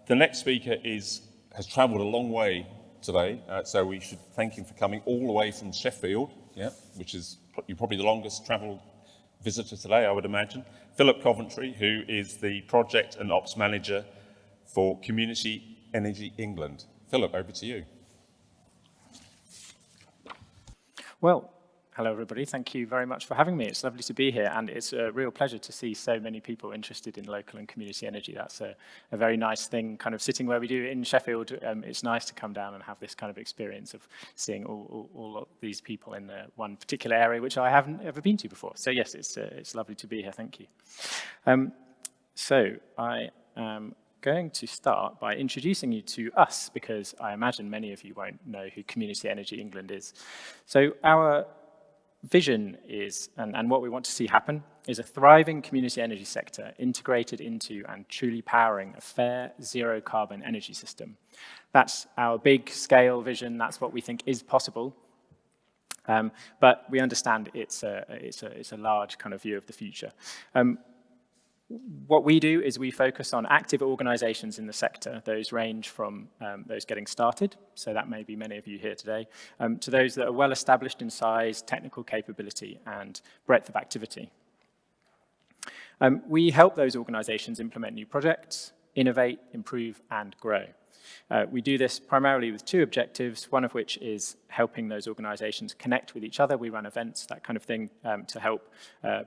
The next speaker has travelled a long way today, so we should thank him for coming all the way from Sheffield, which is probably the longest travelled visitor today, I would imagine. Philip Coventry, who is the Project and Ops Manager for Community Energy England. Philip, over to you. Well, hello everybody. Thank you very much for having me. It's lovely to be here, and it's a real pleasure to see so many people interested in local and community energy. That's a very nice thing, kind of sitting where we do in Sheffield. It's nice to come down and have this kind of experience of seeing all of these people in one particular area, which I haven't ever been to before. So yes, it's lovely to be here. Thank you. So I am going to start by introducing you to us, because I imagine many of you won't know who Community Energy England is. So our vision is, and what we want to see happen, is a thriving community energy sector integrated into and truly powering a fair zero-carbon energy system. That's our big scale vision. That's what we think is possible. But we understand it's a large kind of view of the future. What we do is we focus on active organizations in the sector. Those range from those getting started, so that may be many of you here today, to those that are well established in size, technical capability, and breadth of activity. We help those organizations implement new projects, innovate, improve, and grow. We do this primarily with two objectives, one of which is helping those organizations connect with each other. We run events, that kind of thing, to help,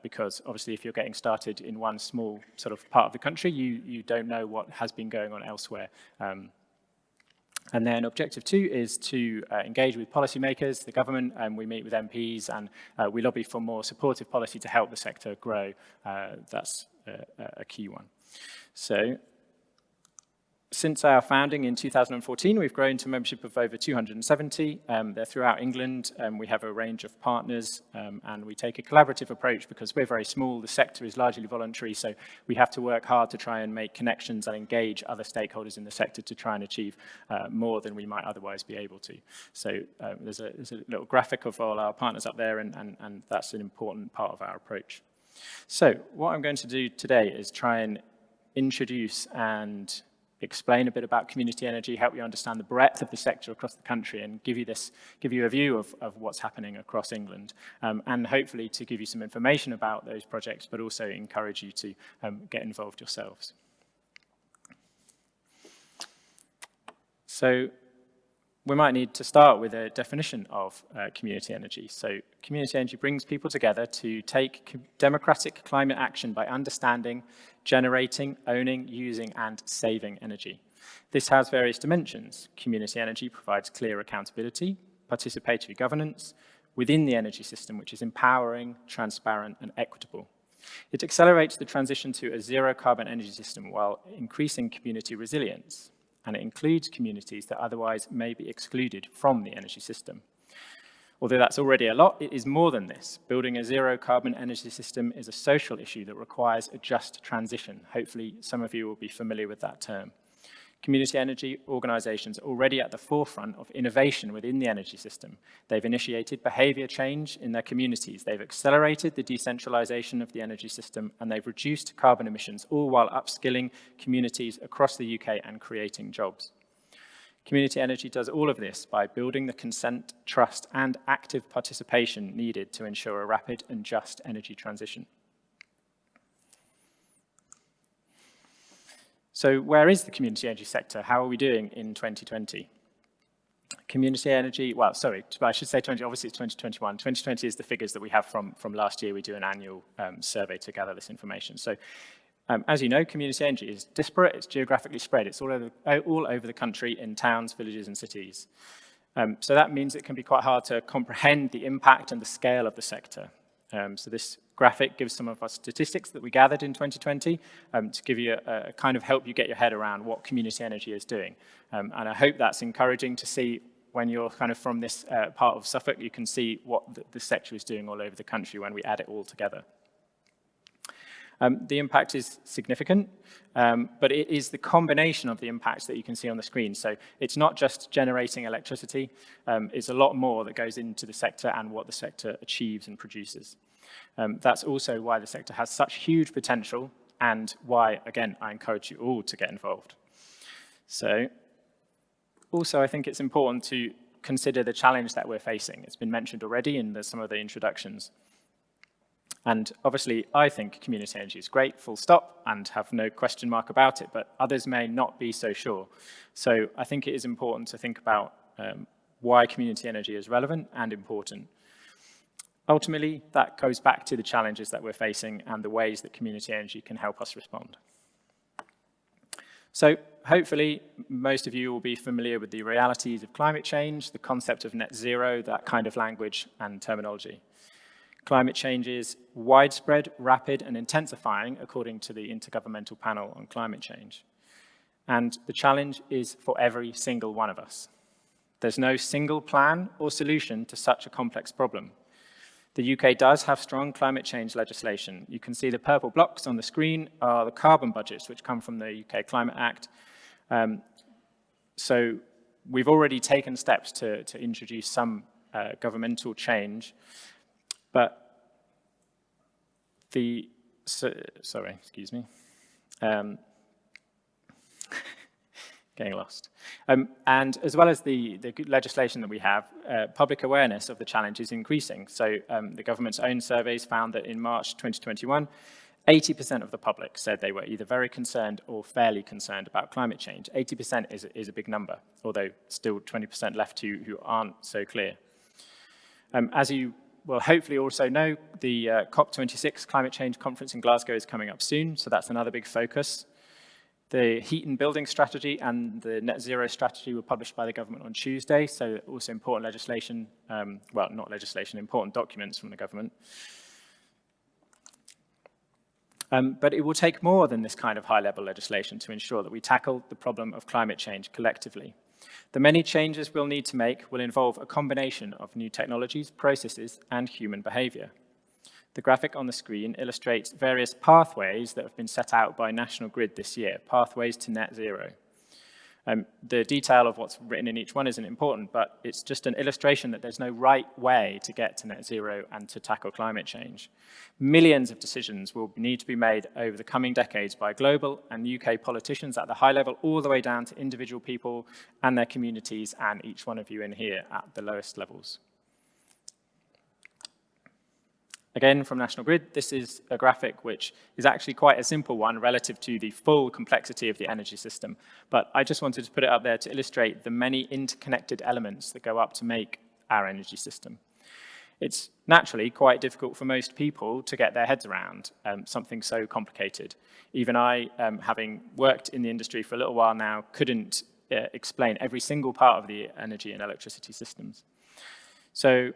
because obviously if you're getting started in one small sort of part of the country, you don't know what has been going on elsewhere. And then objective two is to engage with policymakers, the government, and we meet with MPs, and we lobby for more supportive policy to help the sector grow. That's a key one. So, since our founding in 2014, we've grown to membership of over 270. They're throughout England. We have a range of partners, and we take a collaborative approach because we're very small. The sector is largely voluntary, so we have to work hard to try and make connections and engage other stakeholders in the sector to try and achieve more than we might otherwise be able to. So there's a little graphic of all our partners up there, and that's an important part of our approach. So what I'm going to do today is try and introduce and explain a bit about community energy, help you understand the breadth of the sector across the country, and give you a view of what's happening across England, and hopefully to give you some information about those projects, but also encourage you to get involved yourselves. So we might need to start with a definition of community energy. So community energy brings people together to take democratic climate action by understanding, generating, owning, using, and saving energy. This has various dimensions. Community energy provides clear accountability, participatory governance within the energy system, which is empowering, transparent, and equitable. It accelerates the transition to a zero-carbon energy system while increasing community resilience, and it includes communities that otherwise may be excluded from the energy system. Although that's already a lot, it is more than this. Building a zero-carbon energy system is a social issue that requires a just transition. Hopefully, some of you will be familiar with that term. Community energy organizations are already at the forefront of innovation within the energy system. They've initiated behavior change in their communities. They've accelerated the decentralization of the energy system, and they've reduced carbon emissions, all while upskilling communities across the UK and creating jobs. Community energy does all of this by building the consent, trust, and active participation needed to ensure a rapid and just energy transition. So where is the community energy sector? How are we doing in 2020? Community energy, well, sorry, I should say 20, obviously it's 2021. 2020 is the figures that we have from last year. We do an annual survey to gather this information. So as you know, community energy is disparate, it's geographically spread. It's all over the country in towns, villages, and cities. So that means it can be quite hard to comprehend the impact and the scale of the sector. So this graphic gives some of our statistics that we gathered in 2020 to give you a kind of help you get your head around what community energy is doing. And I hope that's encouraging to see when you're kind of from this part of Suffolk, you can see what the sector is doing all over the country when we add it all together. The impact is significant, but it is the combination of the impacts that you can see on the screen. So it's not just generating electricity, it's a lot more that goes into the sector and what the sector achieves and produces. That's also why the sector has such huge potential and why, again, I encourage you all to get involved. So, also I think it's important to consider the challenge that we're facing. It's been mentioned already in some of the introductions. And obviously, I think community energy is great, full stop, and have no question mark about it, but others may not be so sure. So I think it is important to think about why community energy is relevant and important. Ultimately, that goes back to the challenges that we're facing and the ways that community energy can help us respond. So hopefully, most of you will be familiar with the realities of climate change, the concept of net zero, that kind of language and terminology. Climate change is widespread, rapid, and intensifying, according to the Intergovernmental Panel on Climate Change. And the challenge is for every single one of us. There's no single plan or solution to such a complex problem. The UK does have strong climate change legislation. You can see the purple blocks on the screen are the carbon budgets, which come from the UK Climate Act. So we've already taken steps to introduce some governmental change. But sorry, excuse me, getting lost. And as well as the legislation that we have, public awareness of the challenge is increasing. So the government's own surveys found that in March 2021, 80% of the public said they were either very concerned or fairly concerned about climate change. 80% is a big number, although still 20% left who aren't so clear. As you will hopefully also know, the COP26 climate change conference in Glasgow is coming up soon, so that's another big focus. The heat and building strategy and the net zero strategy were published by the government on Tuesday, so also important legislation, well, not legislation, important documents from the government. But it will take more than this kind of high-level legislation to ensure that we tackle the problem of climate change collectively. The many changes we'll need to make will involve a combination of new technologies, processes, and human behavior. The graphic on the screen illustrates various pathways that have been set out by National Grid this year, pathways to net zero. The detail of what's written in each one isn't important, but it's just an illustration that there's no right way to get to net zero and to tackle climate change. Millions of decisions will need to be made over the coming decades by global and UK politicians at the high level, all the way down to individual people and their communities, and each one of you in here at the lowest levels. Again, from National Grid, this is a graphic which is actually quite a simple one relative to the full complexity of the energy system. But I just wanted to put it up there to illustrate the many interconnected elements that go up to make our energy system. It's naturally quite difficult for most people to get their heads around something so complicated. Even I, having worked in the industry for a little while now, couldn't explain every single part of the energy and electricity systems. So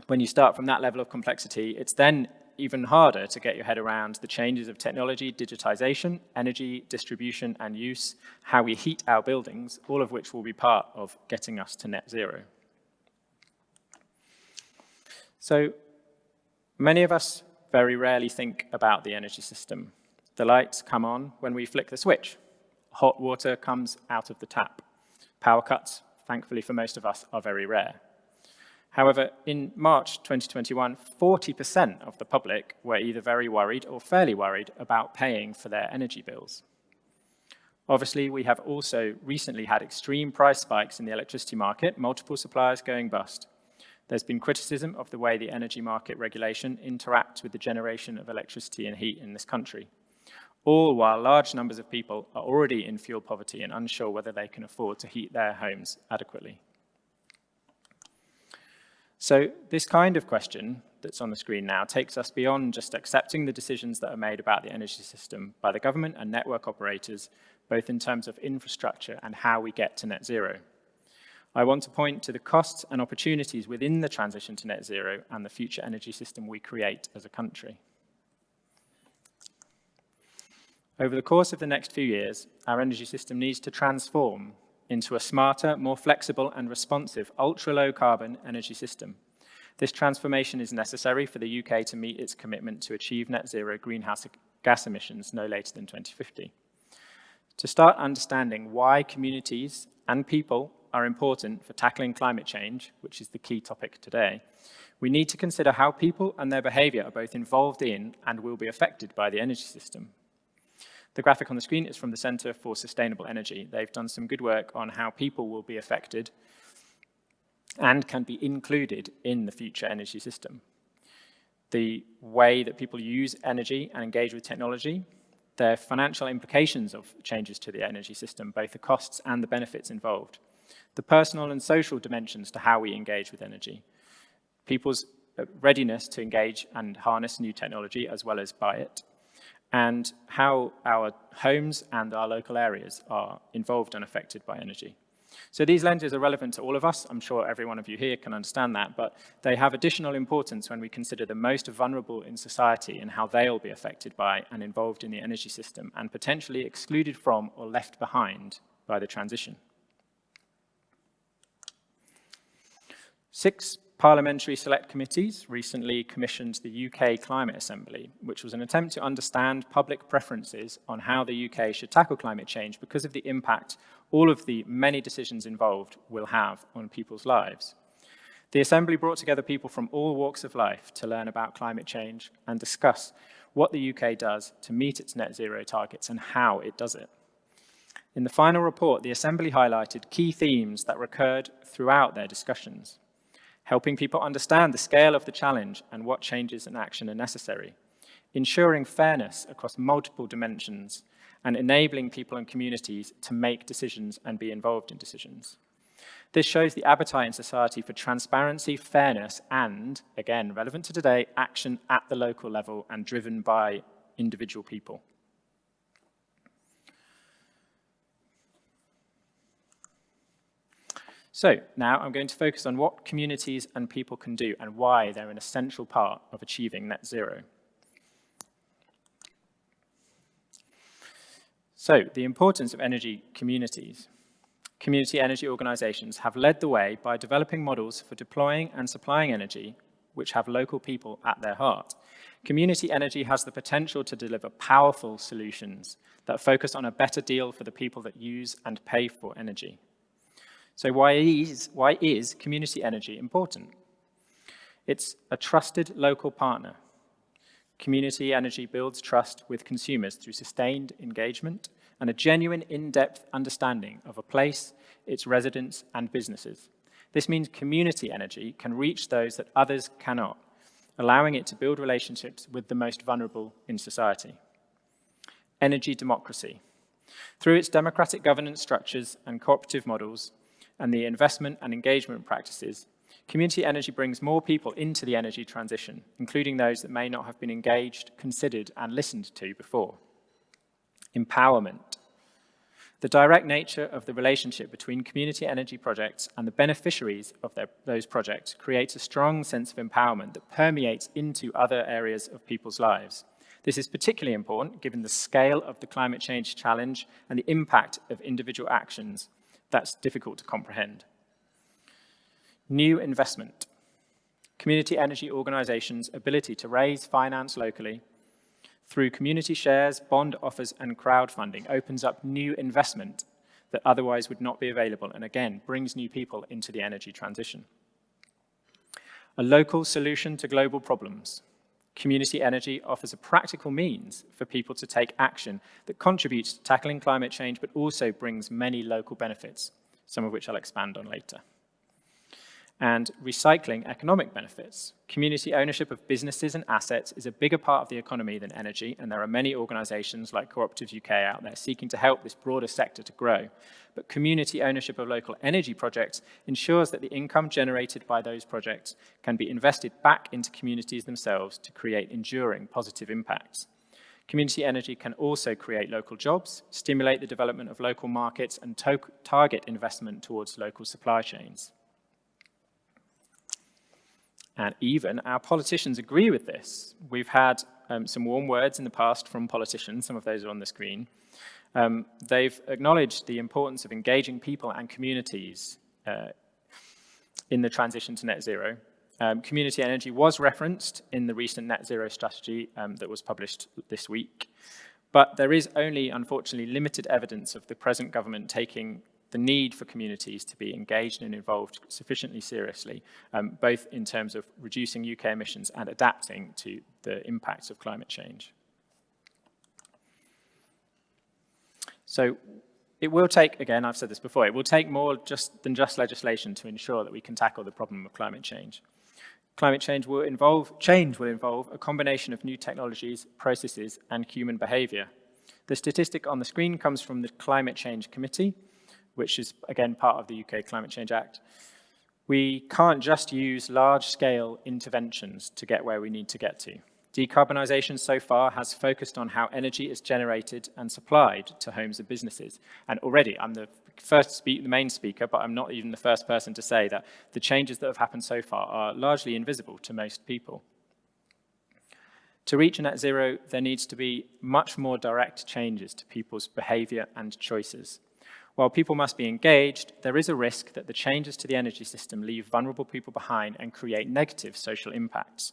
when you start from that level of complexity, it's then even harder to get your head around the changes of technology, digitization, energy, distribution and use, how we heat our buildings, all of which will be part of getting us to net zero. So many of us very rarely think about the energy system. The lights come on when we flick the switch. Hot water comes out of the tap. Power cuts, thankfully for most of us, are very rare. However, in March 2021, 40% of the public were either very worried or fairly worried about paying for their energy bills. Obviously, we have also recently had extreme price spikes in the electricity market, multiple suppliers going bust. There's been criticism of the way the energy market regulation interacts with the generation of electricity and heat in this country, all while large numbers of people are already in fuel poverty and unsure whether they can afford to heat their homes adequately. So this kind of question that's on the screen now takes us beyond just accepting the decisions that are made about the energy system by the government and network operators, both in terms of infrastructure and how we get to net zero. I want to point to the costs and opportunities within the transition to net zero and the future energy system we create as a country. Over the course of the next few years, our energy system needs to transform into a smarter, more flexible and responsive ultra-low carbon energy system. This transformation is necessary for the UK to meet its commitment to achieve net zero greenhouse gas emissions no later than 2050. To start understanding why communities and people are important for tackling climate change, which is the key topic today, we need to consider how people and their behaviour are both involved in and will be affected by the energy system. The graphic on the screen is from the Centre for Sustainable Energy. They've done some good work on how people will be affected and can be included in the future energy system. The way that people use energy and engage with technology, their financial implications of changes to the energy system, both the costs and the benefits involved, the personal and social dimensions to how we engage with energy, people's readiness to engage and harness new technology as well as buy it, and how our homes and our local areas are involved and affected by energy. So these lenses are relevant to all of us. I'm sure every one of you here can understand that, but they have additional importance when we consider the most vulnerable in society and how they'll be affected by and involved in the energy system and potentially excluded from or left behind by the transition. 6 parliamentary select committees recently commissioned the UK Climate Assembly, which was an attempt to understand public preferences on how the UK should tackle climate change because of the impact all of the many decisions involved will have on people's lives. The Assembly brought together people from all walks of life to learn about climate change and discuss what the UK does to meet its net zero targets and how it does it. In the final report, the Assembly highlighted key themes that recurred throughout their discussions: helping people understand the scale of the challenge and what changes and action are necessary, ensuring fairness across multiple dimensions, and enabling people and communities to make decisions and be involved in decisions. This shows the appetite in society for transparency, fairness, and, again, relevant to today, action at the local level and driven by individual people. So now I'm going to focus on what communities and people can do and why they're an essential part of achieving net zero. So the importance of energy communities. Community energy organizations have led the way by developing models for deploying and supplying energy which have local people at their heart. Community energy has the potential to deliver powerful solutions that focus on a better deal for the people that use and pay for energy. So why is community energy important? It's a trusted local partner. Community energy builds trust with consumers through sustained engagement and a genuine in-depth understanding of a place, its residents, and businesses. This means community energy can reach those that others cannot, allowing it to build relationships with the most vulnerable in society. Energy democracy. Through its democratic governance structures and cooperative models, and the investment and engagement practices, community energy brings more people into the energy transition, including those that may not have been engaged, considered, and listened to before. Empowerment. The direct nature of the relationship between community energy projects and the beneficiaries of those projects creates a strong sense of empowerment that permeates into other areas of people's lives. This is particularly important given the scale of the climate change challenge and the impact of individual actions that's difficult to comprehend. New investment. Community energy organizations' ability to raise finance locally through community shares, bond offers, and crowdfunding opens up new investment that otherwise would not be available and again brings new people into the energy transition. A local solution to global problems. Community energy offers a practical means for people to take action that contributes to tackling climate change, but also brings many local benefits, some of which I'll expand on later. And recycling economic benefits. Community ownership of businesses and assets is a bigger part of the economy than energy, and there are many organizations like Cooperatives UK out there seeking to help this broader sector to grow. But community ownership of local energy projects ensures that the income generated by those projects can be invested back into communities themselves to create enduring positive impacts. Community energy can also create local jobs, stimulate the development of local markets, and target investment towards local supply chains. And even our politicians agree with this. We've had some warm words in the past from politicians, some of those are on the screen. They've acknowledged the importance of engaging people and communities in the transition to net zero. Community energy was referenced in the recent net zero strategy that was published this week, but there is only, unfortunately, limited evidence of the present government taking the need for communities to be engaged and involved sufficiently seriously, both in terms of reducing UK emissions and adapting to the impacts of climate change. So it will take, again, I've said this before, it will take more than just legislation to ensure that we can tackle the problem of climate change. Climate change will involve a combination of new technologies, processes, and human behavior. The statistic on the screen comes from the Climate Change Committee, which is, again, part of the UK Climate Change Act. We can't just use large-scale interventions to get where we need to get to. Decarbonisation so far has focused on how energy is generated and supplied to homes and businesses. And already, I'm the main speaker, but I'm not even the first person to say that the changes that have happened so far are largely invisible to most people. To reach net zero, there needs to be much more direct changes to people's behaviour and choices. While people must be engaged, there is a risk that the changes to the energy system leave vulnerable people behind and create negative social impacts.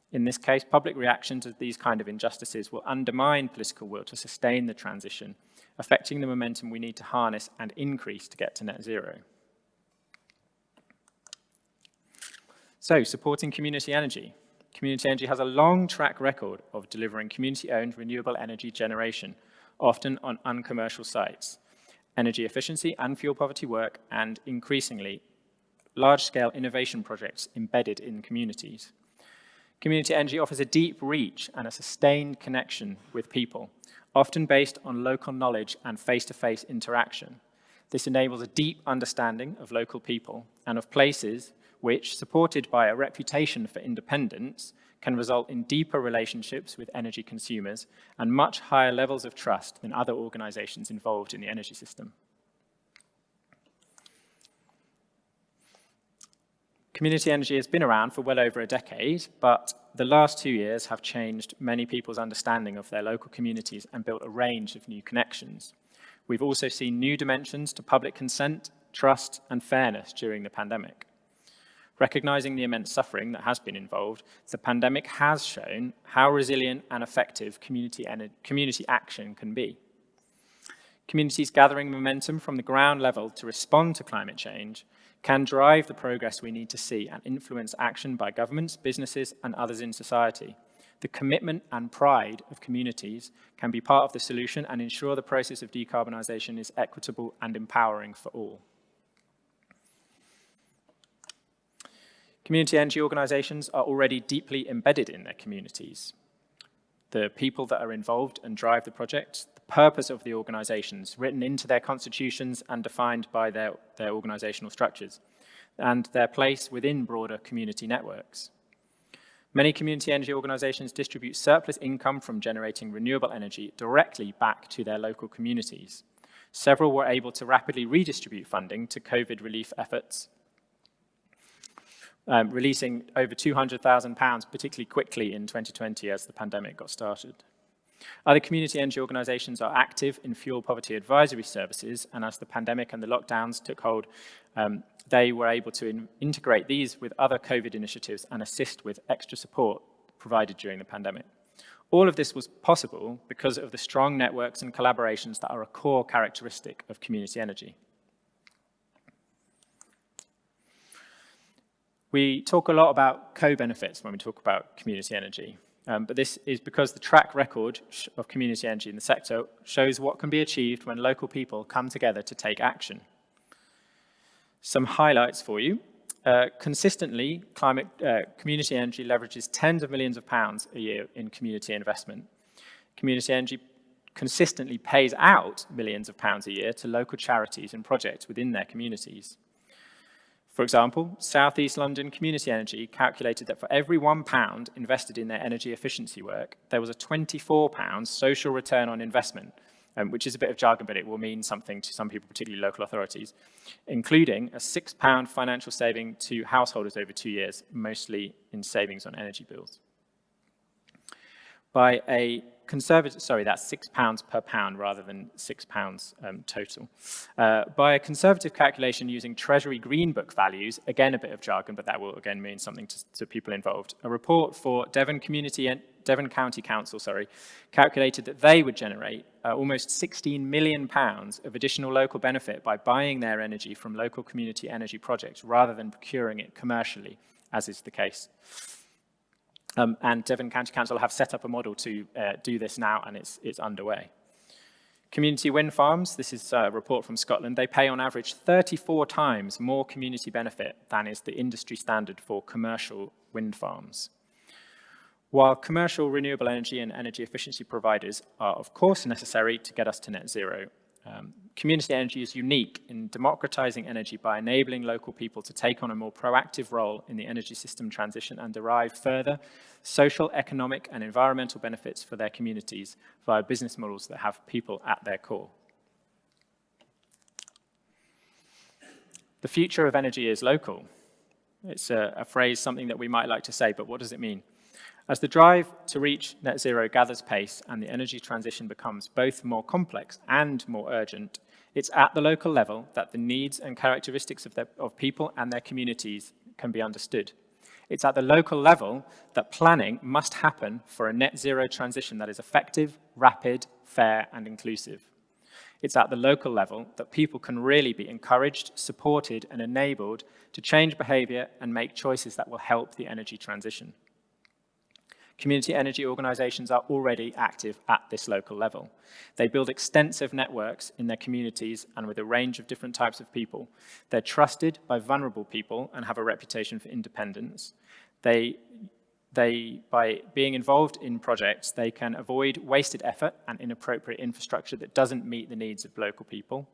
In this case, public reaction to these kind of injustices will undermine political will to sustain the transition, affecting the momentum we need to harness and increase to get to net zero. So, supporting community energy. Community energy has a long track record of delivering community-owned renewable energy generation, often on uncommercial sites, energy efficiency and fuel poverty work, and increasingly, large-scale innovation projects embedded in communities. Community energy offers a deep reach and a sustained connection with people, often based on local knowledge and face-to-face interaction. This enables a deep understanding of local people and of places which, supported by a reputation for independence, can result in deeper relationships with energy consumers and much higher levels of trust than other organizations involved in the energy system. Community energy has been around for well over a decade, but the last 2 years have changed many people's understanding of their local communities and built a range of new connections. We've also seen new dimensions to public consent, trust, and fairness during the pandemic. Recognizing the immense suffering that has been involved, the pandemic has shown how resilient and effective community action can be. Communities gathering momentum from the ground level to respond to climate change can drive the progress we need to see and influence action by governments, businesses, and others in society. The commitment and pride of communities can be part of the solution and ensure the process of decarbonisation is equitable and empowering for all. Community energy organisations are already deeply embedded in their communities. The people that are involved and drive the project, the purpose of the organisations written into their constitutions and defined by their organisational structures, and their place within broader community networks. Many community energy organisations distribute surplus income from generating renewable energy directly back to their local communities. Several were able to rapidly redistribute funding to COVID relief efforts, releasing over £200,000 particularly quickly in 2020 as the pandemic got started. Other community energy organisations are active in fuel poverty advisory services, and as the pandemic and the lockdowns took hold, they were able to integrate these with other COVID initiatives and assist with extra support provided during the pandemic. All of this was possible because of the strong networks and collaborations that are a core characteristic of community energy. We talk a lot about co-benefits when we talk about community energy, but this is because the track record of community energy in the sector shows what can be achieved when local people come together to take action. Some highlights for you. Consistently, community energy leverages tens of millions of pounds a year in community investment. Community energy consistently pays out millions of pounds a year to local charities and projects within their communities. For example, South East London Community Energy calculated that for every £1 invested in their energy efficiency work, there was a £24 social return on investment, which is a bit of jargon, but it will mean something to some people, particularly local authorities, including a £6 financial saving to householders over 2 years, mostly in savings on energy bills. By a conservative, sorry, that's £6 per pound rather than £6 total. By a conservative calculation using Treasury Green Book values, again a bit of jargon, but that will again mean something to people involved. A report for Devon County Council, calculated that they would generate almost £16 million of additional local benefit by buying their energy from local community energy projects rather than procuring it commercially, as is the case. And Devon County Council have set up a model to do this now, and it's underway. Community wind farms, this is a report from Scotland, they pay on average 34 times more community benefit than is the industry standard for commercial wind farms. While commercial renewable energy and energy efficiency providers are of course necessary to get us to net zero, community energy is unique in democratizing energy by enabling local people to take on a more proactive role in the energy system transition and derive further social, economic, and environmental benefits for their communities via business models that have people at their core. The future of energy is local. It's a phrase, something that we might like to say, but what does it mean? As the drive to reach net zero gathers pace and the energy transition becomes both more complex and more urgent, it's at the local level that the needs and characteristics of people and their communities can be understood. It's at the local level that planning must happen for a net zero transition that is effective, rapid, fair, and inclusive. It's at the local level that people can really be encouraged, supported, and enabled to change behavior and make choices that will help the energy transition. Community energy organizations are already active at this local level. They build extensive networks in their communities and with a range of different types of people. They're trusted by vulnerable people and have a reputation for independence. By being involved in projects, they can avoid wasted effort and inappropriate infrastructure that doesn't meet the needs of local people.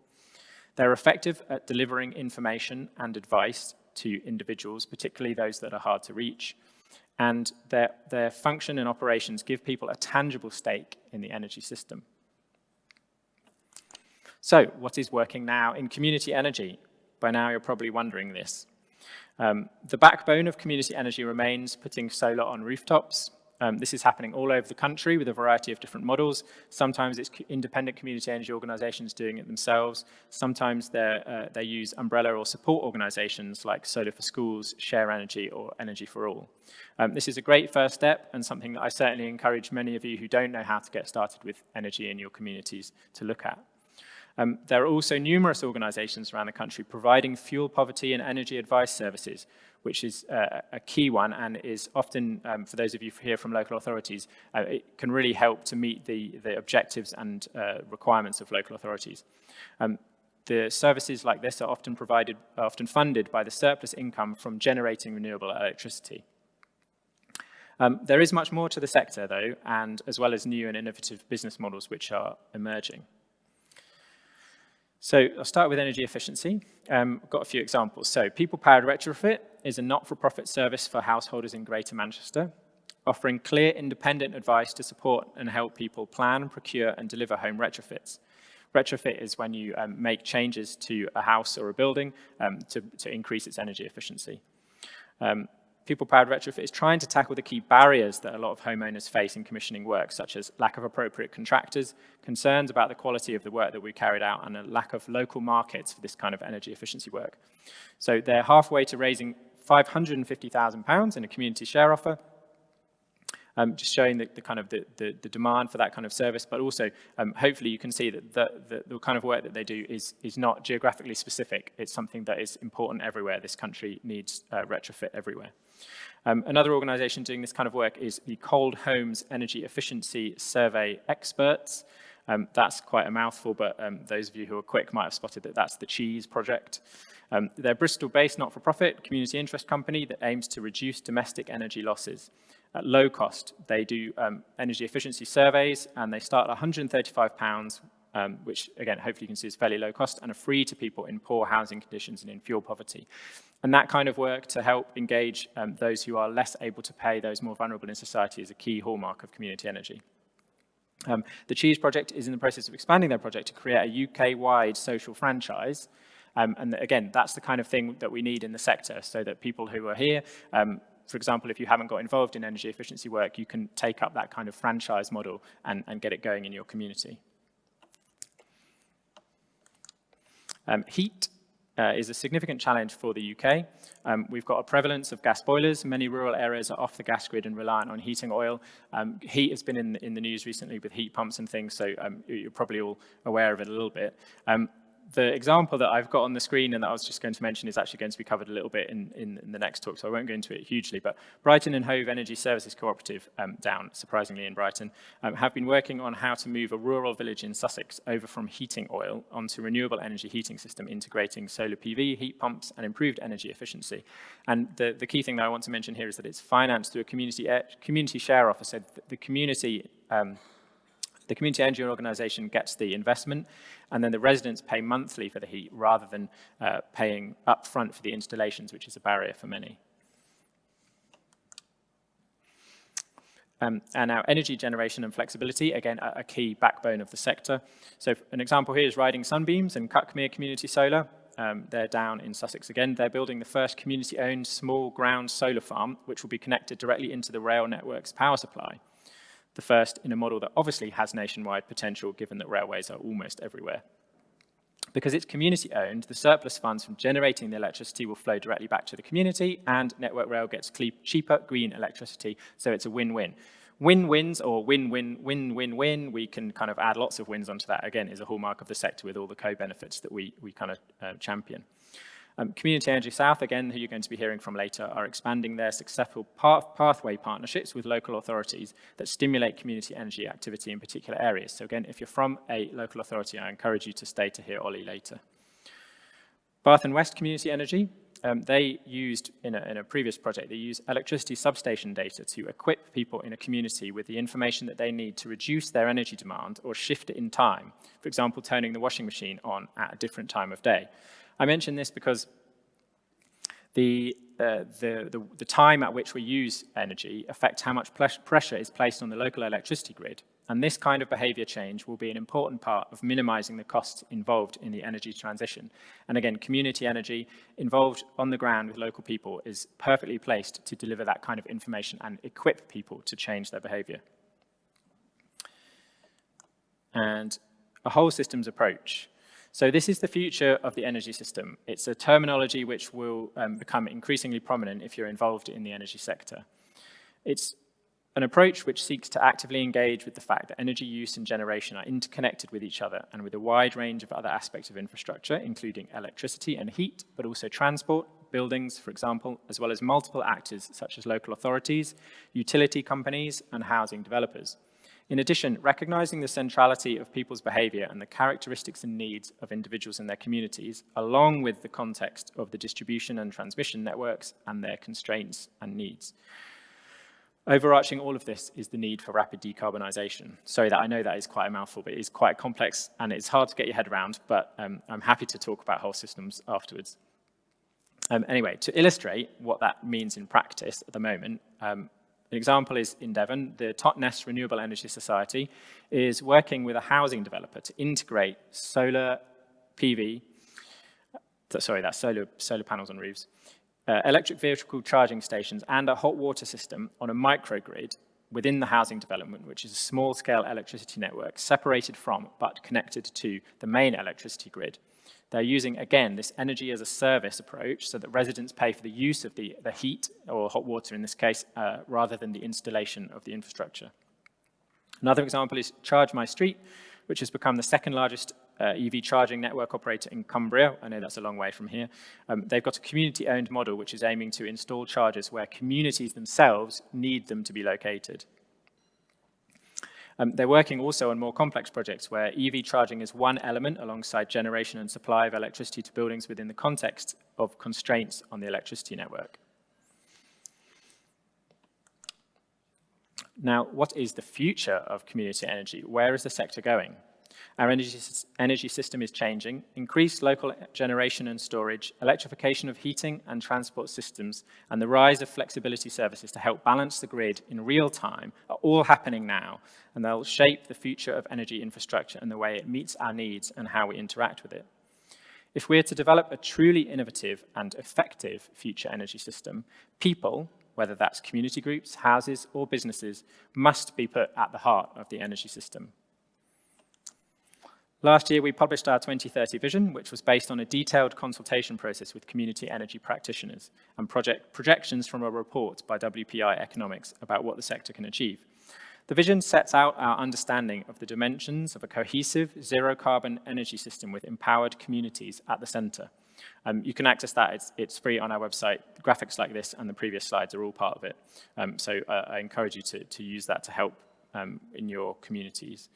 They're effective at delivering information and advice to individuals, particularly those that are hard to reach. And their function and operations give people a tangible stake in the energy system. So, what is working now in community energy? By now, you're probably wondering this. The backbone of community energy remains putting solar on rooftops. This is happening all over the country with a variety of different models. Sometimes it's independent community energy organizations doing it themselves. Sometimes they use umbrella or support organizations like Solar for Schools, Share Energy, or Energy for All. This is a great first step and something that I certainly encourage many of you who don't know how to get started with energy in your communities to look at. There are also numerous organizations around the country providing fuel poverty and energy advice services, which is a key one and is often, for those of you here from local authorities, it can really help to meet the objectives and requirements of local authorities. The services like this are often funded by the surplus income from generating renewable electricity. There is much more to the sector though, and as well as new and innovative business models which are emerging. So I'll start with energy efficiency. I've got a few examples. So People-Powered Retrofit is a not-for-profit service for householders in Greater Manchester, offering clear, independent advice to support and help people plan, procure, and deliver home retrofits. Retrofit is when you make changes to a house or a building to increase its energy efficiency. People-Powered Retrofit is trying to tackle the key barriers that a lot of homeowners face in commissioning work, such as lack of appropriate contractors, concerns about the quality of the work that we carried out, and a lack of local markets for this kind of energy efficiency work. So they're halfway to raising £550,000 in a community share offer, just showing the demand for that kind of service, but also hopefully you can see that the kind of work that they do is not geographically specific. It's something that is important everywhere. This country needs retrofit everywhere. Another organisation doing this kind of work is the Cold Homes Energy Efficiency Survey Experts. That's quite a mouthful, but those of you who are quick might have spotted that that's the Cheese project. They're a Bristol-based not-for-profit community interest company that aims to reduce domestic energy losses. At low cost, they do energy efficiency surveys, and they start at £135, which again, hopefully you can see is fairly low cost, and are free to people in poor housing conditions and in fuel poverty. And that kind of work to help engage those who are less able to pay, those more vulnerable in society, is a key hallmark of community energy. The Cheese project is in the process of expanding their project to create a UK-wide social franchise. And again, that's the kind of thing that we need in the sector, so that people who are here, for example, if you haven't got involved in energy efficiency work, you can take up that kind of franchise model and get it going in your community. Heat is a significant challenge for the UK. We've got a prevalence of gas boilers. Many rural areas are off the gas grid and reliant on heating oil. Heat has been in the news recently with heat pumps and things, so you're probably all aware of it a little bit. The example that I've got on the screen and that I was just going to mention is actually going to be covered a little bit in the next talk, so I won't go into it hugely. But Brighton and Hove Energy Services Cooperative, down surprisingly in Brighton, have been working on how to move a rural village in Sussex over from heating oil onto renewable energy heating system, integrating solar PV, heat pumps, and improved energy efficiency. And the key thing that I want to mention here is that it's financed through a community share offer, so the community energy organisation gets the investment, and then the residents pay monthly for the heat rather than paying upfront for the installations, which is a barrier for many. And now energy generation and flexibility, again, a key backbone of the sector. So an example here is Riding Sunbeams and Cuckmere Community Solar. They're down in Sussex again. They're building the first community-owned small ground solar farm, which will be connected directly into the rail network's power supply. The first in a model that obviously has nationwide potential, given that railways are almost everywhere. Because it's community-owned, the surplus funds from generating the electricity will flow directly back to the community, and Network Rail gets cheaper green electricity, so it's a win-win. Win-wins or win-win-win-win-win, we can kind of add lots of wins onto that, again, is a hallmark of the sector with all the co-benefits that we kind of champion. Community Energy South, again, who you're going to be hearing from later, are expanding their successful pathway partnerships with local authorities that stimulate community energy activity in particular areas. So again, if you're from a local authority, I encourage you to stay to hear Ollie later. Bath and West Community Energy, they used, in a previous project, they used electricity substation data to equip people in a community with the information that they need to reduce their energy demand or shift it in time. For example, turning the washing machine on at a different time of day. I mention this because the time at which we use energy affects how much pressure is placed on the local electricity grid. And this kind of behavior change will be an important part of minimizing the costs involved in the energy transition. And again, community energy involved on the ground with local people is perfectly placed to deliver that kind of information and equip people to change their behavior. And a whole systems approach. So this is the future of the energy system. It's a terminology which will become increasingly prominent if you're involved in the energy sector. It's an approach which seeks to actively engage with the fact that energy use and generation are interconnected with each other and with a wide range of other aspects of infrastructure, including electricity and heat, but also transport, buildings, for example, as well as multiple actors such as local authorities, utility companies, and housing developers. In addition, recognizing the centrality of people's behavior and the characteristics and needs of individuals in their communities, along with the context of the distribution and transmission networks and their constraints and needs. Overarching all of this is the need for rapid decarbonisation. Sorry that I know that is quite a mouthful, but it is quite complex and it's hard to get your head around, but I'm happy to talk about whole systems afterwards. Anyway, to illustrate what that means in practice at the moment, an example is in Devon, the Totnes Renewable Energy Society is working with a housing developer to integrate solar PV, that's solar panels on roofs, electric vehicle charging stations and a hot water system on a microgrid within the housing development, which is a small-scale electricity network separated from but connected to the main electricity grid. They're using, again, this energy as a service approach so that residents pay for the use of the heat, or hot water in this case, rather than the installation of the infrastructure. Another example is Charge My Street, which has become the second largest EV charging network operator in Cumbria. I know that's a long way from here. They've got a community-owned model which is aiming to install chargers where communities themselves need them to be located. They're working also on more complex projects where EV charging is one element alongside generation and supply of electricity to buildings within the context of constraints on the electricity network. Now, what is the future of community energy? Where is the sector going? Our energy system is changing. Increased local generation and storage, electrification of heating and transport systems, and the rise of flexibility services to help balance the grid in real time are all happening now, and they'll shape the future of energy infrastructure and the way it meets our needs and how we interact with it. If we're to develop a truly innovative and effective future energy system, people, whether that's community groups, houses, or businesses, must be put at the heart of the energy system. Last year, we published our 2030 vision, which was based on a detailed consultation process with community energy practitioners and projections from a report by WPI Economics about what the sector can achieve. The vision sets out our understanding of the dimensions of a cohesive, zero-carbon energy system with empowered communities at the centre. You can access that. It's free on our website. Graphics like this and the previous slides are all part of it. So I encourage you to use that to help in your communities.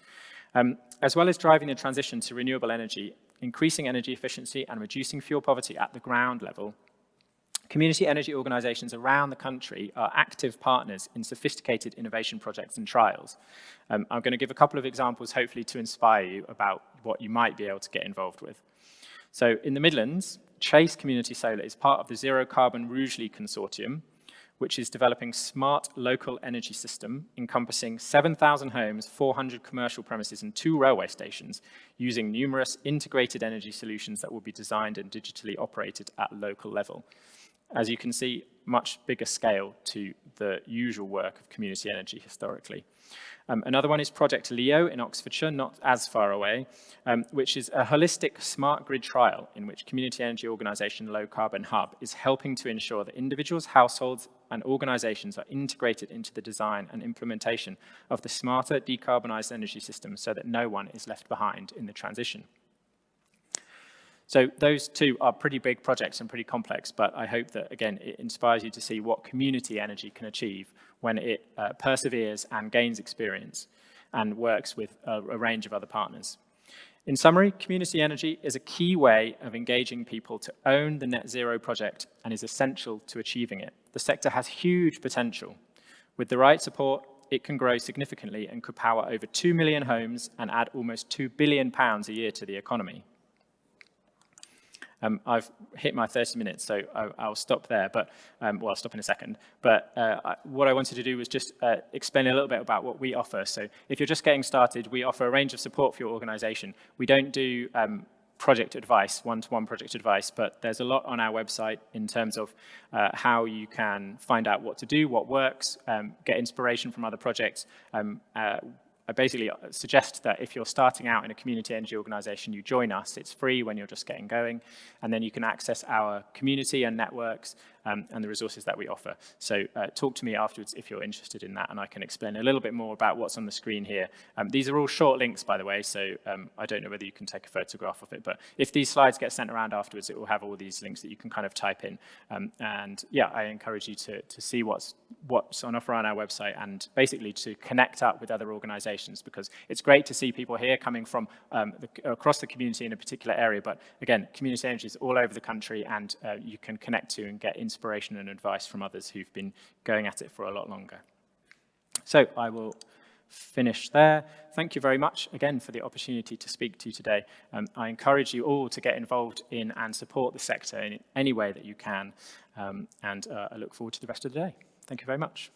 As well as driving the transition to renewable energy, increasing energy efficiency and reducing fuel poverty at the ground level, community energy organisations around the country are active partners in sophisticated innovation projects and trials. I'm going to give a couple of examples, hopefully to inspire you about what you might be able to get involved with. So in the Midlands, Chase Community Solar is part of the Zero Carbon Rugeley Consortium, which is developing smart local energy system encompassing 7,000 homes, 400 commercial premises and 2 railway stations, using numerous integrated energy solutions that will be designed and digitally operated at local level. As you can see, much bigger scale to the usual work of community energy historically. Another one is Project Leo in Oxfordshire, not as far away, which is a holistic smart grid trial in which community energy organisation Low Carbon Hub is helping to ensure that individuals, households and organisations are integrated into the design and implementation of the smarter decarbonised energy system so that no one is left behind in the transition. So those two are pretty big projects and pretty complex, but I hope that, again, it inspires you to see what community energy can achieve when it perseveres and gains experience and works with a range of other partners. In summary, community energy is a key way of engaging people to own the net zero project and is essential to achieving it. The sector has huge potential. With the right support, it can grow significantly and could power over 2 million homes and add almost £2 billion a year to the economy. I've hit my 30 minutes, so I'll stop there, but, well, I'll stop in a second. But what I wanted to do was just explain a little bit about what we offer. So if you're just getting started, we offer a range of support for your organisation. We don't do project advice, one-to-one project advice, but there's a lot on our website in terms of how you can find out what to do, what works, get inspiration from other projects. I basically suggest that if you're starting out in a community energy organisation, you join us. It's free when you're just getting going, and then you can access our community and networks and the resources that we offer. So talk to me afterwards if you're interested in that, and I can explain a little bit more about what's on the screen here. These are all short links, by the way, so I don't know whether you can take a photograph of it, but if these slides get sent around afterwards, it will have all these links that you can kind of type in. And yeah, I encourage you to see what's on offer on our website and basically to connect up with other organisations, because it's great to see people here coming from across the community in a particular area, but again, community energy is all over the country, and you can connect to and get inspiration and advice from others who've been going at it for a lot longer. So I will finish there. Thank you very much again for the opportunity to speak to you today. I encourage you all to get involved in and support the sector in any way that you can, and I look forward to the rest of the day. Thank you very much.